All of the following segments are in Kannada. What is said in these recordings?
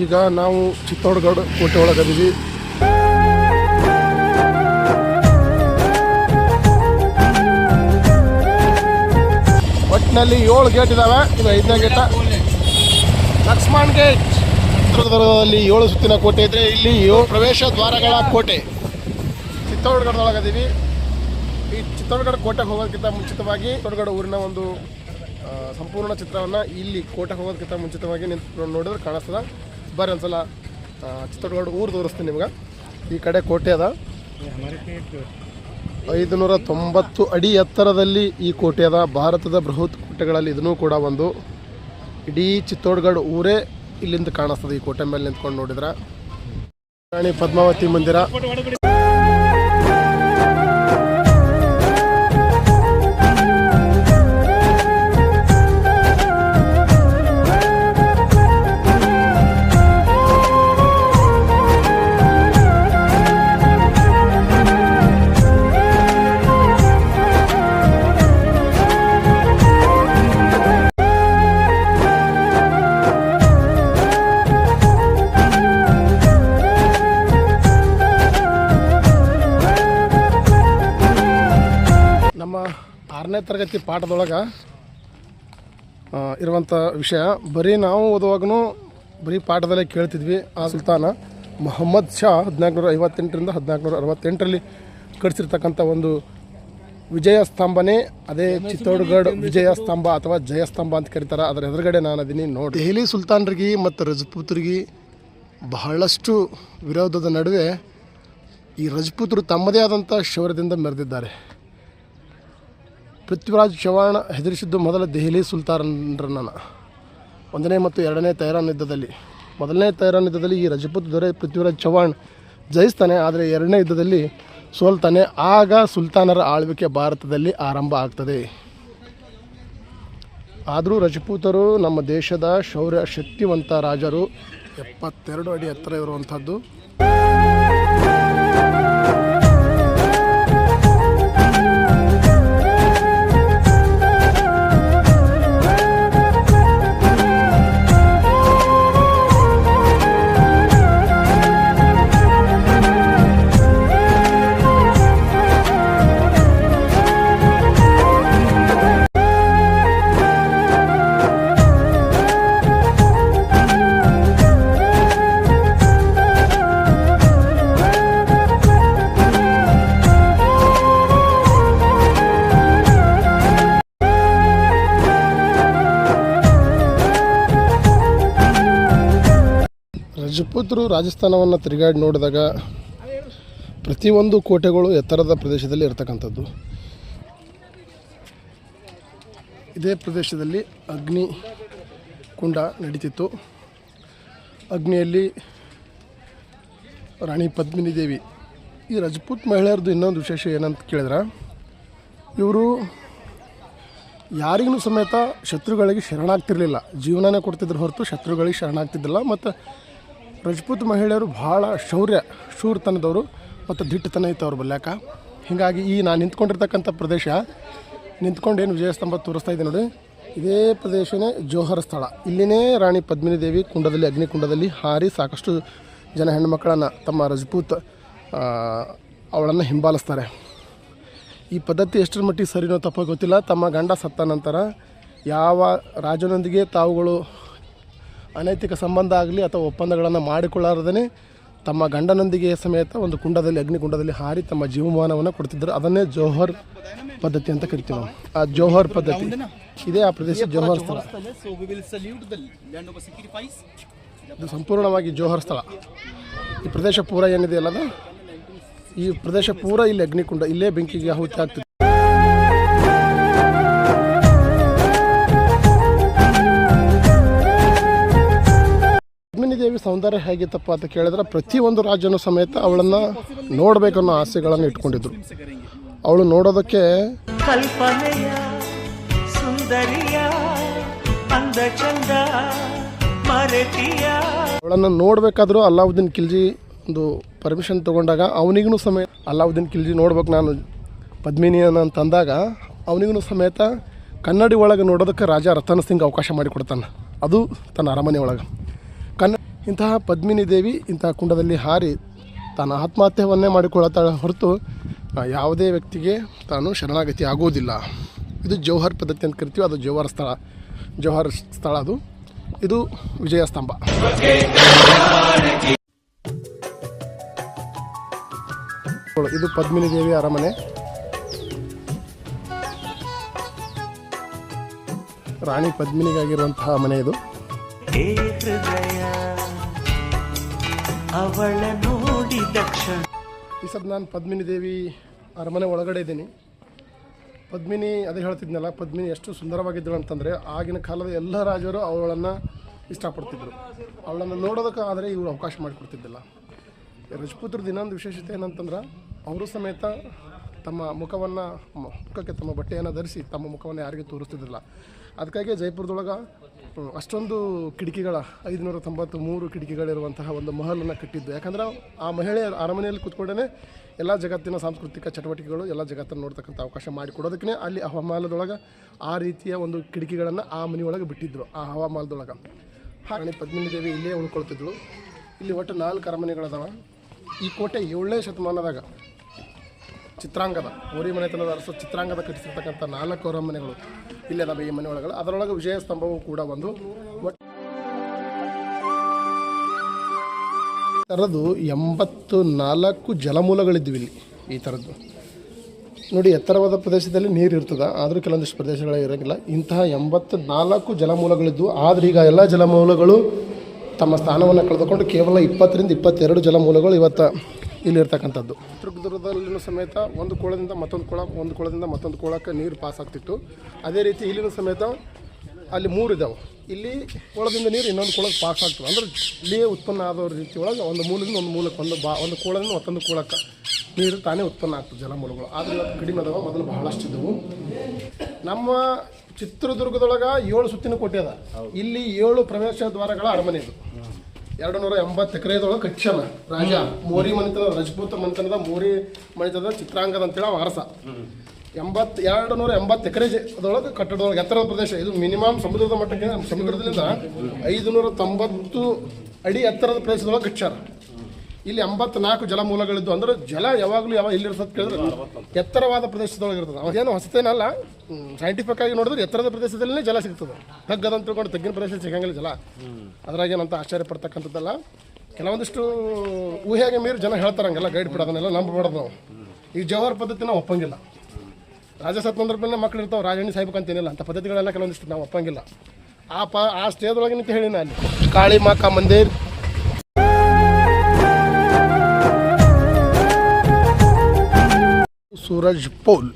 ಈಗ ನಾವು ಚಿತ್ತೋಡ್ಗಢ ಕೋಟೆ ಒಳಗದೀವಿ. ಒಟ್ಟಿನಲ್ಲಿ 7 ಗೇಟ್ ಇದ್ದಾವೆ. ಇದು 5ನೇ ಗೇಟ ಲಕ್ಷ್ಮಣ್ ಗೇಟ್. ಚಿತ್ರದುರ್ಗದಲ್ಲಿ 7 ಸುತ್ತಿನ ಕೋಟೆ ಇದ್ದರೆ ಇಲ್ಲಿ 7 ಪ್ರವೇಶ ದ್ವಾರಗಳ ಕೋಟೆ. ಚಿತ್ತೋಡ್ಗಢದೊಳಗದೀವಿ. ಈ ಚಿತ್ತೋಡ್ಗಢ ಕೋಟೆಗೆ ಹೋಗೋದಕ್ಕಿಂತ ಮುಂಚಿತವಾಗಿ ಚಿತ್ತೋಡ್ಗಢ ಊರಿನ ಒಂದು ಸಂಪೂರ್ಣ ಚಿತ್ರವನ್ನು ಇಲ್ಲಿ ಕೋಟೆಗೆ ಹೋಗೋದಕ್ಕಿಂತ ಮುಂಚಿತವಾಗಿ ನಿಂತು ನೋಡಿದ್ರೆ ಕಾಣಿಸ್ತದೆ. ಬರ್ರಿ ಒಂದ್ಸಲ ಚಿತ್ತೋಡ್ಗಢ ಊರು ತೋರಿಸ್ತೀನಿ ನಿಮ್ಗೆ. ಈ ಕಡೆ ಕೋಟೆ ಅದ. 590 ಅಡಿ ಎತ್ತರದಲ್ಲಿ ಈ ಕೋಟೆ ಅದ. ಭಾರತದ ಬೃಹತ್ ಕೋಟೆಗಳಲ್ಲಿ ಇದನ್ನೂ ಕೂಡ ಒಂದು. ಇಡೀ ಚಿತ್ತೋಡ್ಗಢ ಊರೇ ಇಲ್ಲಿಂದ ಕಾಣಿಸ್ತದೆ ಈ ಕೋಟೆ ಮೇಲೆ ನಿಂತ್ಕೊಂಡು ನೋಡಿದ್ರೆ. ರಾಣಿ ಪದ್ಮಾವತಿ ಮಂದಿರ. ನಮ್ಮ 6ನೇ ತರಗತಿ ಪಾಠದೊಳಗೆ ಇರುವಂಥ ವಿಷಯ. ಬರೀ ನಾವು ಓದುವಾಗೂ ಬರೀ ಪಾಠದಲ್ಲೇ ಕೇಳ್ತಿದ್ವಿ. ಆ ಸುಲ್ತಾನ ಮೊಹಮ್ಮದ್ ಶಾ 1458ರಿಂದ 1468ರಲ್ಲಿ ಕಟ್ಟಿಸಿರ್ತಕ್ಕಂಥ ಒಂದು ವಿಜಯ ಸ್ತಂಭನೇ ಅದೇ ಚಿತ್ತೋಡ್ಗಢ ವಿಜಯ ಸ್ತಂಭ ಅಥವಾ ಜಯಸ್ತಂಭ ಅಂತ ಕರೀತಾರೆ. ಅದರ ಎದುರುಗಡೆ ನಾನು ಅದೀನಿ ನೋಡಿ. ದೆಹಲಿ ಸುಲ್ತಾನರಿಗೆ ಮತ್ತು ರಜಪೂತರಿಗೆ ಬಹಳಷ್ಟು ವಿರೋಧದ ನಡುವೆ ಈ ರಜಪೂತರು ತಮ್ಮದೇ ಆದಂಥ ಶೌರ್ಯದಿಂದ ಮೆರೆದಿದ್ದಾರೆ. ಪೃಥ್ವಿರಾಜ್ ಚೌಹಾಣ್ ಹೆದರಿಸಿದ್ದು ಮೊದಲ ದೆಹಲಿ ಸುಲ್ತಾನರನ್ನು 1ನೇ ಮತ್ತು 2ನೇ ತೆಹರಾನ್ ಯುದ್ಧದಲ್ಲಿ. 1ನೇ ತೆಹರಾನ್ ಯುದ್ಧದಲ್ಲಿ ಈ ರಜಪೂತ್ ದೊರೆ ಪೃಥ್ವಿರಾಜ್ ಚೌಹಾಣ್ ಜಯಿಸ್ತಾನೆ. ಆದರೆ 2ನೇ ಯುದ್ಧದಲ್ಲಿ ಸೋಲ್ತಾನೆ. ಆಗ ಸುಲ್ತಾನರ ಆಳ್ವಿಕೆ ಭಾರತದಲ್ಲಿ ಆರಂಭ ಆಗ್ತದೆ. ಆದರೂ ರಜಪೂತರು ನಮ್ಮ ದೇಶದ ಶೌರ್ಯ ಶಕ್ತಿವಂತ ರಾಜರು. 72 ಅಡಿ ಎತ್ತರ ಇರುವಂಥದ್ದು. ರಜಪೂತರು ರಾಜಸ್ಥಾನವನ್ನು ತಿರುಗಾಡಿ ನೋಡಿದಾಗ ಪ್ರತಿಯೊಂದು ಕೋಟೆಗಳು ಎತ್ತರದ ಪ್ರದೇಶದಲ್ಲಿ ಇರ್ತಕ್ಕಂಥದ್ದು. ಇದೇ ಪ್ರದೇಶದಲ್ಲಿ ಅಗ್ನಿ ಕುಂಡ ನಡೀತಿತ್ತು. ಅಗ್ನಿಯಲ್ಲಿ ರಾಣಿ ಪದ್ಮಿನಿ ದೇವಿ. ಈ ರಜಪೂತ್ ಮಹಿಳೆಯರದು ಇನ್ನೊಂದು ವಿಶೇಷ ಏನಂತ ಕೇಳಿದ್ರೆ, ಇವರು ಯಾರಿಗೂ ಸಮೇತ ಶತ್ರುಗಳಿಗೆ ಶರಣಾಗ್ತಿರಲಿಲ್ಲ. ಜೀವನನೇ ಕೊಡ್ತಿದ್ರು ಹೊರತು ಶತ್ರುಗಳಿಗೆ ಶರಣಾಗ್ತಿದ್ದಿಲ್ಲ. ಮತ್ತು ರಜಪೂತ್ ಮಹಿಳೆಯರು ಭಾಳ ಶೂರತನದವರು ಮತ್ತು ದಿಟ್ಟತನ ಇತ್ತು ಅವ್ರ ಬಲ್ಯಾಕ. ಹೀಗಾಗಿ ಈ ನಾನು ನಿಂತ್ಕೊಂಡಿರ್ತಕ್ಕಂಥ ಪ್ರದೇಶ ನಿಂತ್ಕೊಂಡೇನು ವಿಜಯಸ್ತಂಭ ತೋರಿಸ್ತಾ ಇದ್ದೀನಿ ನೋಡಿ, ಇದೇ ಪ್ರದೇಶನೇ ಜೋಹರ್ ಸ್ಥಳ. ಇಲ್ಲಿನೇ ರಾಣಿ ಪದ್ಮಿನಿ ದೇವಿ ಕುಂಡದಲ್ಲಿ ಅಗ್ನಿ ಕುಂಡದಲ್ಲಿ ಹಾರಿ ಸಾಕಷ್ಟು ಜನ ಹೆಣ್ಣುಮಕ್ಕಳನ್ನು ತಮ್ಮ ರಜಪೂತ್ ಅವಳನ್ನು ಹಿಂಬಾಲಿಸ್ತಾರೆ. ಈ ಪದ್ಧತಿ ಎಷ್ಟರ ಮಟ್ಟಿಗೆ ಸರಿನೋ ತಪ್ಪೋ ಗೊತ್ತಿಲ್ಲ. ತಮ್ಮ ಗಂಡ ಸತ್ತ ನಂತರ ಯಾವ ರಾಜನೊಂದಿಗೆ ತಾವುಗಳು ಅನೈತಿಕ ಸಂಬಂಧ ಆಗಲಿ ಅಥವಾ ಒಪ್ಪಂದಗಳನ್ನು ಮಾಡಿಕೊಳ್ಳಾರದೇ ತಮ್ಮ ಗಂಡನೊಂದಿಗೆ ಸಮೇತ ಒಂದು ಕುಂಡದಲ್ಲಿ ಅಗ್ನಿಕುಂಡದಲ್ಲಿ ಹಾರಿ ತಮ್ಮ ಜೀವಮಾನವನ್ನು ಕೊಡ್ತಿದ್ದರು. ಅದನ್ನೇ ಜೋಹರ್ ಪದ್ಧತಿ ಅಂತ ಕರಿತೀವಿ ನಾವು. ಆ ಜೋಹರ್ ಪದ್ಧತಿ ಇದೇ ಆ ಪ್ರದೇಶ ಜೋಹರ್ ಸ್ಥಳ. ಇದು ಸಂಪೂರ್ಣವಾಗಿ ಜೋಹರ್ ಸ್ಥಳ. ಈ ಪ್ರದೇಶ ಪೂರ ಏನಿದೆ ಅಲ್ಲದ ಈ ಪ್ರದೇಶ ಪೂರ ಇಲ್ಲಿ ಅಗ್ನಿಕುಂಡ, ಇಲ್ಲೇ ಬೆಂಕಿಗೆ ಆಹುತಿ ಆಗ್ತದೆ. ದೇವಿ ಸೌಂದರ್ಯ ಹೇಗಿತ್ತಪ್ಪ ಅಂತ ಕೇಳಿದ್ರೆ ಪ್ರತಿಯೊಂದು ರಾಜನೂ ಸಮೇತ ಅವಳನ್ನು ನೋಡಬೇಕನ್ನೋ ಆಸೆಗಳನ್ನು ಇಟ್ಕೊಂಡಿದ್ರು. ಅವಳು ನೋಡೋದಕ್ಕೆ ಅವಳನ್ನು ನೋಡಬೇಕಾದ್ರೂ ಅಲ್ಲಾವುದ್ದೀನ್ ಖಿಲ್ಜಿ ಒಂದು ಪರ್ಮಿಷನ್ ತೊಗೊಂಡಾಗ ಅವನಿಗೂ ಸಮೇತ ಅಲ್ಲಾವುದ್ದೀನ್ ಖಿಲ್ಜಿ ನೋಡ್ಬೇಕು ನಾನು ಪದ್ಮಿನಿಯನ್ನು ಅಂತಂದಾಗ ಅವನಿಗೂ ಸಮೇತ ಕನ್ನಡಿ ಒಳಗೆ ನೋಡೋದಕ್ಕೆ ರಾಜ ರತನ್ ಸಿಂಗ್ ಅವಕಾಶ ಮಾಡಿಕೊಡ್ತಾನೆ. ಅದು ತನ್ನ ಅರಮನೆ ಒಳಗೆ ಇಂತಹ ಪದ್ಮಿನಿ ದೇವಿ ಇಂತಹ ಕುಂಡದಲ್ಲಿ ಹಾರಿ ತಾನು ಆತ್ಮಹತ್ಯವನ್ನೇ ಮಾಡಿಕೊಳ್ಳುತ್ತಾಳೆ ಹೊರತು ಯಾವುದೇ ವ್ಯಕ್ತಿಗೆ ತಾನು ಶರಣಾಗತಿ ಆಗೋದಿಲ್ಲ. ಇದು ಜೌಹರ್ ಪದ್ಧತಿ ಅಂತ ಕರಿತೀವಿ. ಅದು ಜೌಹರ್ ಸ್ಥಳ ಅದು. ಇದು ವಿಜಯ ಸ್ತಂಭ. ಇದು ಪದ್ಮಿನಿ ದೇವಿ ಅರಮನೆ. ರಾಣಿ ಪದ್ಮಿನಿಗಾಗಿರುವಂತಹ ಮನೆ ಇದು. ಈ ಸದ್ ನಾನು ಪದ್ಮಿನಿ ದೇವಿ ಅರಮನೆ ಒಳಗಡೆ ಇದ್ದೀನಿ. ಪದ್ಮಿನಿ ಅದೇ ಹೇಳ್ತಿದ್ನಲ್ಲ, ಪದ್ಮಿನಿ ಎಷ್ಟು ಸುಂದರವಾಗಿದ್ದಳು ಅಂತಂದರೆ ಆಗಿನ ಕಾಲದ ಎಲ್ಲ ರಾಜರು ಅವಳನ್ನು ಇಷ್ಟಪಡ್ತಿದ್ರು. ಅವಳನ್ನು ನೋಡೋದಕ್ಕೆ ಆದರೆ ಇವರು ಅವಕಾಶ ಮಾಡಿಕೊಡ್ತಿದ್ದಿಲ್ಲ. ರಜಪೂತ್ರದ್ದು ಇನ್ನೊಂದು ವಿಶೇಷತೆ ಏನಂತಂದ್ರೆ ಅವರು ಸಮೇತ ತಮ್ಮ ಮುಖಕ್ಕೆ ತಮ್ಮ ಬಟ್ಟೆಯನ್ನು ಧರಿಸಿ ತಮ್ಮ ಮುಖವನ್ನು ಯಾರಿಗೂ ತೋರಿಸ್ತಿದ್ದಿಲ್ಲ. ಅದಕ್ಕಾಗಿ ಜೈಪುರದೊಳಗೆ ಅಷ್ಟೊಂದು ಕಿಟಕಿಗಳ 593 ಕಿಟಕಿಗಳಿರುವಂತಹ ಒಂದು ಮಹಲನ್ನು ಕಟ್ಟಿದ್ದು. ಯಾಕಂದ್ರೆ ಆ ಮಹಿಳೆ ಅರಮನೆಯಲ್ಲಿ ಕೂತ್ಕೊಂಡೇ ಎಲ್ಲ ಜಗತ್ತಿನ ಸಾಂಸ್ಕೃತಿಕ ಚಟುವಟಿಕೆಗಳು ಎಲ್ಲ ಜಗತ್ತನ್ನು ನೋಡ್ತಕ್ಕಂಥ ಅವಕಾಶ ಮಾಡಿಕೊಡೋದಕ್ಕೆ ಅಲ್ಲಿ ಹವಾಮಾನದೊಳಗೆ ಆ ರೀತಿಯ ಒಂದು ಕಿಟಕಿಗಳನ್ನು ಆ ಮನೆಯೊಳಗೆ ಬಿಟ್ಟಿದ್ದರು. ಆ ಹವಾಮಾನದೊಳಗೆ ರಾಣಿ ಪದ್ಮಿನಿ ದೇವಿ ಇಲ್ಲೇ ಉಳ್ಕೊಳ್ತಿದ್ಳು. ಇಲ್ಲಿ ಒಟ್ಟು 4 ಅರಮನೆಗಳದಾವ. ಈ ಕೋಟೆ 7ನೇ ಶತಮಾನದಾಗ ಚಿತ್ರಾಂಗದ ಓರಿ ಮನೆತನದ ಅರಸ ಚಿತ್ರಾಂಗದ ಕಟ್ಟಿಸಿರ್ತಕ್ಕಂಥ 4 ಅರಮನೆಗಳು ಇಲ್ಲೇ ಅದಾವ ಈ ಮನೆ ಒಳಗಡೆ. ಅದರೊಳಗೆ ವಿಜಯ ಸ್ತಂಭವು ಕೂಡ ಒಂದು. ಥರದ್ದು 84 ಜಲಮೂಲಗಳಿದ್ವಿ ಇಲ್ಲಿ. ಈ ಥರದ್ದು ನೋಡಿ, ಎತ್ತರವಾದ ಪ್ರದೇಶದಲ್ಲಿ ನೀರು ಇರ್ತದೆ, ಆದರೂ ಕೆಲವೊಂದಿಷ್ಟು ಪ್ರದೇಶಗಳೇ ಇರೋಂಗಿಲ್ಲ. ಇಂತಹ 84 ಜಲಮೂಲಗಳಿದ್ವು. ಆದರೆ ಈಗ ಎಲ್ಲ ಜಲಮೂಲಗಳು ತಮ್ಮ ಸ್ಥಾನವನ್ನು ಕಳೆದುಕೊಂಡು ಕೇವಲ 20ರಿಂದ 22 ಜಲಮೂಲಗಳು ಇವತ್ತು ಇಲ್ಲಿರ್ತಕ್ಕಂಥದ್ದು. ಚಿತ್ರದುರ್ಗದಲ್ಲಿನೂ ಸಮೇತ ಒಂದು ಕೋಳದಿಂದ ಮತ್ತೊಂದು ಕೋಳ, ಒಂದು ಕೋಳದಿಂದ ಮತ್ತೊಂದು ಕೋಳಕ್ಕೆ ನೀರು ಪಾಸ್ ಆಗ್ತಿತ್ತು. ಅದೇ ರೀತಿ ಇಲ್ಲಿನೂ ಸಮೇತ ಅಲ್ಲಿ 3 ಇದ್ದಾವೆ. ಇಲ್ಲಿ ಕೋಳದಿಂದ ನೀರು ಇನ್ನೊಂದು ಕೋಳಕ್ಕೆ ಪಾಸ್ ಆಗ್ತದೆ. ಅಂದ್ರೆ ಇಲ್ಲಿಯೇ ಉತ್ಪನ್ನ ಆದೋ ರೀತಿ ಒಳಗೆ ಒಂದು ಮೂಲದಿಂದ ಒಂದು ಮೂಲಕ್ಕೆ ಒಂದು ಕೋಳದಿಂದ ಮತ್ತೊಂದು ಕೋಳಕ್ಕೆ ನೀರು ತಾನೇ ಉತ್ಪನ್ನ ಆಗ್ತದೆ ಜಲಮೂಲಗಳು. ಆದರೆ ಇವತ್ತು ಕಡಿಮೆ ಅದಾವ, ಮೊದಲು ಬಹಳಷ್ಟಿದ್ದವು. ನಮ್ಮ ಚಿತ್ರದುರ್ಗದೊಳಗೆ 7 ಸುತ್ತಿನ ಕೋಟೆ ಅದ. ಇಲ್ಲಿ 7 ಪ್ರವೇಶ ದ್ವಾರಗಳ ಅರಮನೆ ಇದು. 280 ಎಕರೆದೊಳಗೆ ಕಟ್ಸ್ಯಾನ ರಾಜ. ಮೋರಿ ಮನೆತನದ ರಜಪೂತ ಮನೆತನದ ಮೋರಿ ಮನೆತನದ ಚಿತ್ರಾಂಗದ ಅಂತೇಳಿ ಅವ ಅರಸ. 280 ಎಕರೆ ಅದರೊಳಗೆ ಕಟ್ಟಡದೊಳಗೆ ಎತ್ತರದ ಪ್ರದೇಶ ಇದು. ಮಿನಿಮಮ್ ಸಮುದ್ರದ ಮಟ್ಟಕ್ಕೆ, ಸಮುದ್ರದಿಂದ 590 ಅಡಿ ಎತ್ತರದ ಪ್ರದೇಶದೊಳಗೆ ಕಟ್ಸ್ಯಾರ. ಇಲ್ಲಿ 84 ಜಲಮೂಲಗಳಿದ್ದು. ಅಂದ್ರೆ ಜಲ ಯಾವಾಗಲೂ ಇಲ್ಲಿರ್ತದೆ ಕೇಳಿದ್ರೆ ಎತ್ತರವಾದ ಪ್ರದೇಶದೊಳಗೆ ಇರ್ತದೆ. ಅವಾಗೇನು ಹೊಸತೇನಲ್ಲ, ಸೈಂಟಿಫಿಕ್ ಆಗಿ ನೋಡಿದ್ರೆ ಎತ್ತರದ ಪ್ರದೇಶದಲ್ಲೇ ಜಲ ಸಿಗ್ತದೆ. ತಗ್ಗದಂತ ತಿಳ್ಕೊಂಡು ತಗ್ಗಿನ ಪ್ರದೇಶ ಸಿಗಂಗಿಲ್ಲ ಜಲ. ಅದ್ರಾಗೇನಂತ ಆಶ್ಚರ್ಯ ಪಡ್ತಕ್ಕಂಥದ್ದಲ್ಲ. ಕೆಲವೊಂದಿಷ್ಟು ಊಹೆಗೆ ಮೀರಿ ಜನ ಹೇಳ್ತಾರಂಗೆಲ್ಲ ಗೈಡ್ ಬಿಡೋದನ್ನೆಲ್ಲ ನಂಬಬಾರ್ದು ನಾವು. ಈ ಜೌಹರ್ ಪದ್ಧತಿ ನಾವು ಒಪ್ಪಂಗಿಲ್ಲ. ರಾಜ ಸತ್ನಂದ್ರಪ್ಪನೇ ಮಕ್ಳು ಇರ್ತಾವೆ, ರಾಜಣ್ಣಿ ಸಾಯ್ಬೇಕಂತೇನಿಲ್ಲ. ಅಂಥ ಪದ್ಧತಿಗಳೆಲ್ಲ ಕೆಲವೊಂದಿಷ್ಟು ನಾವು ಒಪ್ಪಂಗಿಲ್ಲ. ಆ ಸ್ಟೇದೊಳಗೆ ನಿಂತು ಹೇಳಿ ನಾನು ಕಾಳಿ ಮಾಕಾ ಮಂದಿರ್, ಸೂರಜ್ ಪೋಲ್,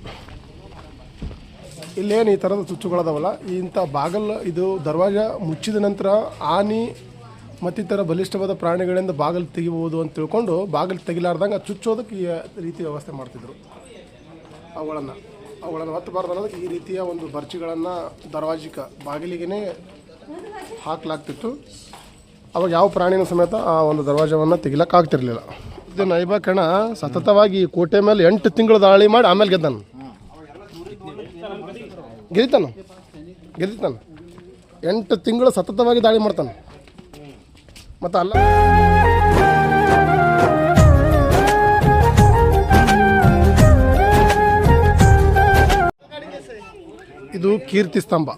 ಇಲ್ಲೇನು ಈ ಥರದ ಚುಚ್ಚುಗಳದಾವಲ್ಲ, ಇಂಥ ಬಾಗಲ್ ಇದು ದರ್ವಾಜ ಮುಚ್ಚಿದ ನಂತರ ಆನೆ ಮತ್ತಿತರ ಬಲಿಷ್ಠವಾದ ಪ್ರಾಣಿಗಳಿಂದ ಬಾಗಿಲು ತೆಗಿಬೋದು ಅಂತ ತಿಳ್ಕೊಂಡು ಬಾಗಿಲು ತೆಗಿಲಾರ್ದಂಗೆ ಚುಚ್ಚೋದಕ್ಕೆ ಈ ರೀತಿ ವ್ಯವಸ್ಥೆ ಮಾಡ್ತಿದ್ರು. ಅವುಗಳನ್ನು ಹೊತ್ತಬಾರ್ದು ಅನ್ನೋದಕ್ಕೆ ಈ ರೀತಿಯ ಒಂದು ಬರ್ಚಿಗಳನ್ನು ದರ್ವಾಜಿಕ ಬಾಗಿಲಿಗೆ ಹಾಕಲಾಗ್ತಿತ್ತು. ಅವಾಗ ಯಾವ ಪ್ರಾಣಿನ ಸಮೇತ ಆ ಒಂದು ದರ್ವಾಜವನ್ನು ತೆಗಿಲಕ್ಕಾಗ್ತಿರ್ಲಿಲ್ಲ. ಇದು ನೈಬ ಕಣ ಸತತವಾಗಿ ಕೋಟೆ ಮೇಲೆ 8 ತಿಂಗಳು ದಾಳಿ ಮಾಡಿ ಆಮೇಲೆ ಗೆದ್ದಾನ. ಗೆದಿತಾನ 8 ತಿಂಗಳು ಸತತವಾಗಿ ದಾಳಿ ಮಾಡ್ತಾನೆ. ಮತ್ತು ಅಲ್ಲ, ಇದು ಕೀರ್ತಿ ಸ್ತಂಭ.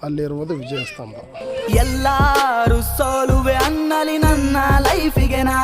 ಅಲ್ಲಿರುವುದು ವಿಜಯ ಸ್ತಂಭ. ಎಲ್ಲಾರು ಸೋಲುವೆ ಅನ್ನಲಿ ನನ್ನ ಲೈಫಿಗೆ ನಾ